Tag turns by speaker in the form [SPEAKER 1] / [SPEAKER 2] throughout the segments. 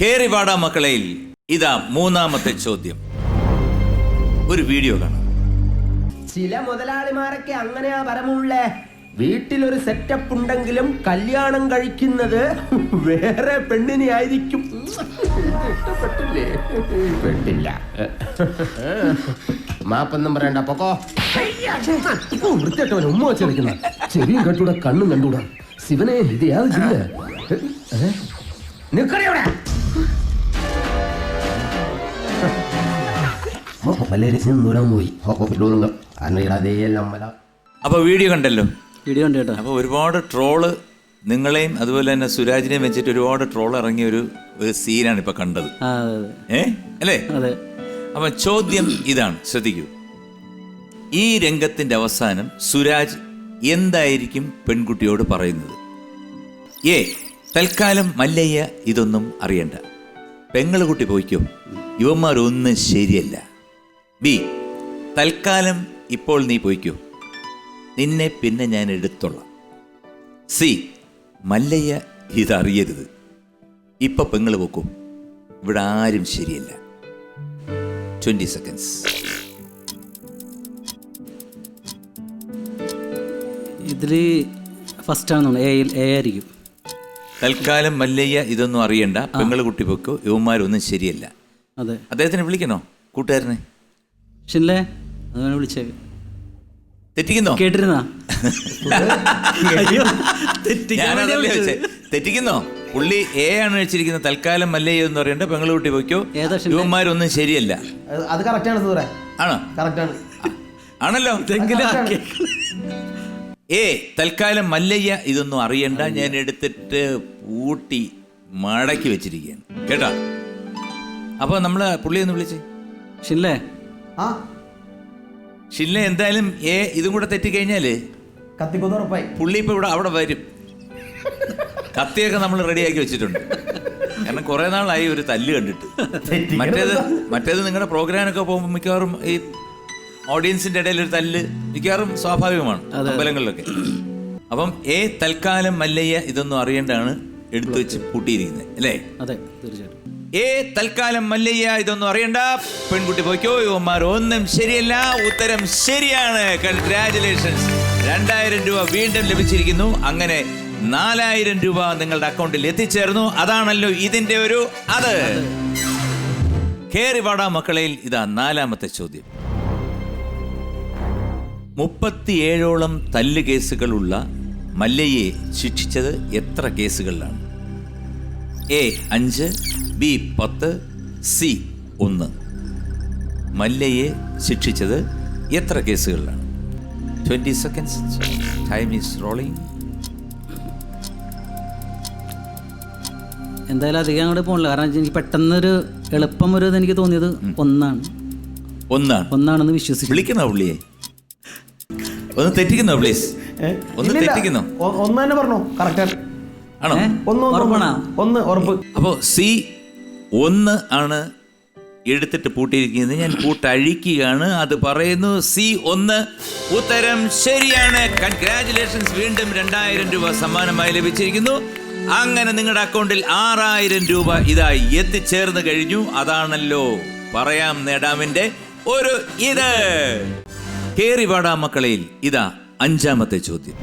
[SPEAKER 1] കേറിവാടാ മക്കളയിൽ ഇതാ മൂന്നാമത്തെ ചോദ്യം. ഒരു വീഡിയോ കാണാം.
[SPEAKER 2] ചില മുതലാളിമാരൊക്കെ അങ്ങനെയാ പരമുള്ളേ. വീട്ടിലൊരു സെറ്റപ്പ് ഉണ്ടെങ്കിലും കല്യാണം കഴിക്കുന്നത് വേറെ പെണ്ണിനെ ആയിരിക്കും. ഇഷ്ടപ്പെട്ടില്ലേ? പെട്ടില്ല. മാപ്പൊന്നും പറയണ്ട, പൊക്കോ. വൃത്തിയായിട്ടവൻ ഉമ്മ വെച്ച് കളിക്കുന്ന ചെവിയും കെട്ടൂടാ, കണ്ണും കണ്ടൂടാ. ശിവനെ, ഇത് യാത് ജില്ല നിക്കറിയോടെ.
[SPEAKER 1] അപ്പൊ വീഡിയോ കണ്ടല്ലോ.
[SPEAKER 3] വീഡിയോ ഉണ്ട് കേട്ടോ.
[SPEAKER 1] അപ്പോൾ ഒരുപാട് ട്രോള് നിങ്ങളെയും അതുപോലെ തന്നെ സുരാജിനെയും വെച്ചിട്ട് ഒരുപാട് ട്രോൾ ഇറങ്ങിയ ഒരു സീനാണ് ഇപ്പൊ കണ്ടത്. അല്ലേ? അപ്പൊ ചോദ്യം ഇതാണ്, ശ്രദ്ധിക്കൂ. ഈ രംഗത്തിന്റെ അവസാനം സുരാജ് എന്തായിരിക്കും പെൺകുട്ടിയോട് പറയുന്നത്? എ, തൽക്കാലം മല്ലയ്യ ഇതൊന്നും അറിയണ്ട, പെങ്ങളുകുട്ടി പോയിക്കോ, ഇവന്മാരൊന്നും ശരിയല്ല. ബി, തൽക്കാലം ഇപ്പോൾ നീ പോയിക്കോ, നിന്നെ പിന്നെ ഞാൻ എടുത്തോളാം. സി, മല്ലയ്യ ഇതറിയരുത്, ഇപ്പൊ പെങ്ങള് പോക്കോ, ഇവിടെ ആരും ശരിയല്ല. 20 seconds.
[SPEAKER 3] ഇതില് ഫസ്റ്റ് ആണെന്ന് എ ആയിരിക്കും.
[SPEAKER 1] തൽക്കാലം മല്ലയ്യ ഇതൊന്നും അറിയണ്ട, പെങ്ങള് കുട്ടി പോക്കോ, യുവന്മാരൊന്നും ശരിയല്ല.
[SPEAKER 3] അതെ.
[SPEAKER 1] അദ്ദേഹത്തിനെ വിളിക്കണോ കൂട്ടുകാരനെ?
[SPEAKER 3] ഷില്ലേ, അതാണ് വിളിച്ചേ.
[SPEAKER 1] തെറ്റിക്കുന്നോ?
[SPEAKER 3] കേട്ടിരുന്നാ?
[SPEAKER 1] തെറ്റിക്കുന്നോ? പുള്ളി എ ആണ് വെച്ചിരിക്കുന്നത്. തൽക്കാലം മല്ലയ്യ എന്ന് പറയണ്ട, പെങ്ങള് കുട്ടി പോയിക്കോ, യുവന്മാരൊന്നും ശരിയല്ല.
[SPEAKER 2] അത് കറക്റ്റാണ് സാറേ.
[SPEAKER 1] ആണോ?
[SPEAKER 2] കറക്റ്റാണ്.
[SPEAKER 1] ആണല്ലോ. ഏ, തൽക്കാലം മല്ലയ്യ ഇതൊന്നും അറിയണ്ട, ഞാൻ എടുത്തിട്ട് പൂട്ടി മടക്കി വെച്ചിരിക്കുകയാണ്. കേട്ടാ? അപ്പൊ നമ്മള് പുള്ളിയെ ഒന്ന് വിളിച്ചേ.
[SPEAKER 3] ഷില്ലേ,
[SPEAKER 1] ഷില്ല എന്തായാലും ഏ ഇതും കൂടെ തെറ്റിക്കഴിഞ്ഞാല് പുള്ളി ഇപ്പൊ ഇവിടെ അവിടെ വരും. കത്തിയൊക്കെ നമ്മൾ റെഡിയാക്കി വെച്ചിട്ടുണ്ട്. കാരണം കുറെ നാളായി ഒരു തല്ല് കണ്ടിട്ട്. മറ്റേത് നിങ്ങളുടെ പ്രോഗ്രാമൊക്കെ പോകുമ്പോൾ മിക്കവാറും ഈ ഓഡിയൻസിന്റെ ഇടയിൽ ഒരു തല്ല് മിക്കവാറും സ്വാഭാവികമാണ് അമ്പലങ്ങളിലൊക്കെ. അപ്പം എ, തൽക്കാലം മല്ലയ്യ ഇതൊന്നും അറിയേണ്ടാണ് എടുത്തു വെച്ച് പൂട്ടിയിരിക്കുന്നത്, അല്ലേ?
[SPEAKER 3] അതെ, തീർച്ചയായിട്ടും.
[SPEAKER 1] ഏ, തൽക്കാലം മല്ലയ്യ ഇതൊന്നും അറിയണ്ട, പെൺകുട്ടി പോയിക്കോ, യുവന്മാർ ഒന്നും ശരിയല്ല. ഉത്തരം ശരിയാണ്. കൺഗ്രാറ്റുലേഷൻസ്. 2000 രൂപ വീണ്ടും ലഭിച്ചിരിക്കുന്നു. അങ്ങനെ 4000 രൂപ നിങ്ങളുടെ അക്കൗണ്ടിൽ എത്തിച്ചേർന്നു. അതാണല്ലോ ഇതിന്റെ ഒരു അത്. കേറിവാടാ മക്കളയിൽ ഇതാ നാലാമത്തെ ചോദ്യം. 37ഓളം തല്ല് കേസുകളുള്ള മല്ലയ്യയെ ശിക്ഷിച്ചത് എത്ര കേസുകളിലാണ്? A, 5, B, 10, C, 1. മല്ലയ്യയെ ശിക്ഷിച്ചത് എത്ര കേസുകളിലാണ്? 20 seconds. Time is rolling.
[SPEAKER 3] എന്തായാലും അധികം അങ്ങോട്ട് പോകണില്ല. കാരണം എനിക്ക് പെട്ടെന്നൊരു എളുപ്പം ഒരു എനിക്ക് തോന്നിയത് ഒന്നാണെന്ന് വിശ്വസിക്കും.
[SPEAKER 1] വിളിക്കുന്നോ പുള്ളിയെ? ഒന്ന് തെറ്റിക്കുന്നോ പ്ലീസ്? ഒന്ന് തെറ്റിക്കുന്നോ?
[SPEAKER 2] ഒന്ന് തന്നെ പറഞ്ഞോ. കറക്റ്റ്
[SPEAKER 1] ആണോ?
[SPEAKER 2] ഒന്ന് ഉറപ്പ്.
[SPEAKER 1] അപ്പോ സി 1 ആണ് എടുത്തിട്ട് പൂട്ടിയിരിക്കുന്നത്. ഞാൻ പൂട്ടഴിക്കുകയാണ്. അത് പറയുന്നു സി 1. ഉത്തരം ശരിയാണ്. കൺഗ്രാറ്റുലേഷൻസ്. വീണ്ടും 2000 രൂപ സമ്മാനമായി ലഭിച്ചിരിക്കുന്നു. അങ്ങനെ നിങ്ങളുടെ അക്കൗണ്ടിൽ 6000 രൂപ ഇതായി എത്തിച്ചേർന്ന് കഴിഞ്ഞു. അതാണല്ലോ പറയാം നേടാമിന്റെ ഒരു ഇത്. കേറിവാടാ മക്കളയിൽ ഇതാ അഞ്ചാമത്തെ ചോദ്യം.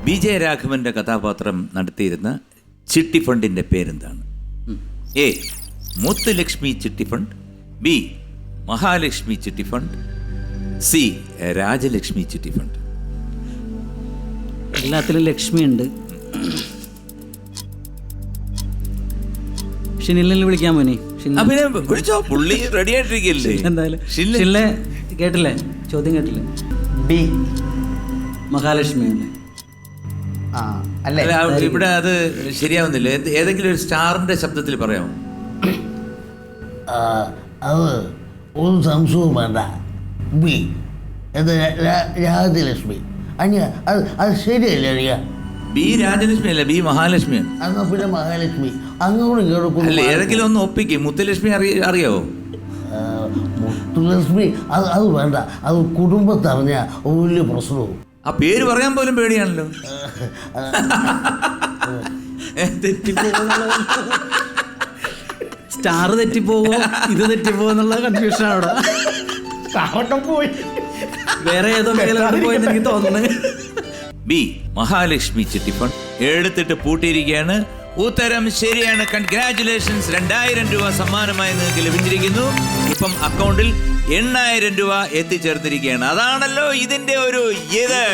[SPEAKER 1] വിജയരാഘവന്റെ കഥാപാത്രം നടത്തിയിരുന്ന ചിട്ടി ഫണ്ടിന്റെ പേരെന്താണ്? എ, മുത്തുലക്ഷ്മി ചിട്ടി ഫണ്ട്, ബി, മഹാലക്ഷ്മി ചിട്ടി ഫണ്ട്, സി, രാജലക്ഷ്മി ചിട്ടി ഫണ്ട്.
[SPEAKER 3] എല്ലാത്തിലും ലക്ഷ്മി ഉണ്ട്. ഷിനിലിൽ വിളിക്കാൻ പോനി.
[SPEAKER 1] വിളിച്ചോ, പുള്ളി റെഡി ആയിട്ടിരിക്കല്ലേ.
[SPEAKER 3] എന്തായാലും കേട്ടില്ലേ? ചോദ്യം കേട്ടില്ലേ?
[SPEAKER 2] ബി,
[SPEAKER 3] മഹാലക്ഷ്മി
[SPEAKER 2] അല്ലേ?
[SPEAKER 1] ഇവിടെ അത് ശരിയാവുന്നില്ല. ഏതെങ്കിലും ഒരു സ്റ്റാറിന്റെ ശബ്ദത്തിൽ പറയാമോ?
[SPEAKER 4] അത് ഒരു സംശയവും വേണ്ട. ബി, രാജലക്ഷ്മി. അത് ശരിയല്ലേ അറിയാ?
[SPEAKER 1] ബി രാജലക്ഷ്മി അല്ല, ബി മഹാലക്ഷ്മിയാണ്.
[SPEAKER 4] അങ്ങ് പിന്നെ മഹാലക്ഷ്മി അങ്ങോട്ടും കേൾക്കും.
[SPEAKER 1] അല്ല, ഏതെങ്കിലും ഒന്ന് ഒപ്പിക്കും. മുത്തുലക്ഷ്മി അറിയാവോ?
[SPEAKER 4] മുത്തുലക്ഷ്മി അത് വേണ്ട. അത് കുടുംബത്തറിഞ്ഞ വലിയ പ്രശ്നവും.
[SPEAKER 1] ആ പേര് പറയാൻ പോലും പേടിയാണല്ലോ.
[SPEAKER 3] സ്റ്റാർ തെറ്റിപ്പോവോ ഇത് തെറ്റിപ്പോവോ എന്നുള്ള കൺഫ്യൂഷൻ അവിടെ.
[SPEAKER 5] അവിടെ പോയി
[SPEAKER 3] വേറെ ഏതോ മേഖല പോയെന്ന് എനിക്ക് തോന്നുന്നത്.
[SPEAKER 1] ബി മഹാലക്ഷ്മി ചിട്ടി ഫണ്ട് എടുത്തിട്ട് പൂട്ടിയിരിക്കുകയാണ്. ഉത്തരം ശരിയാണ്. കൺഗ്രാറ്റുലേഷൻസ്. 2000 രൂപ സമ്മാനമായി നിങ്ങൾക്ക് ലഭിച്ചിരിക്കുന്നു. ഇപ്പം അക്കൗണ്ടിൽ 8000 രൂപ എത്തിച്ചേർന്നിരിക്കുകയാണ്. അതാണല്ലോ ഇതിന്റെ ഒരു ഇത്.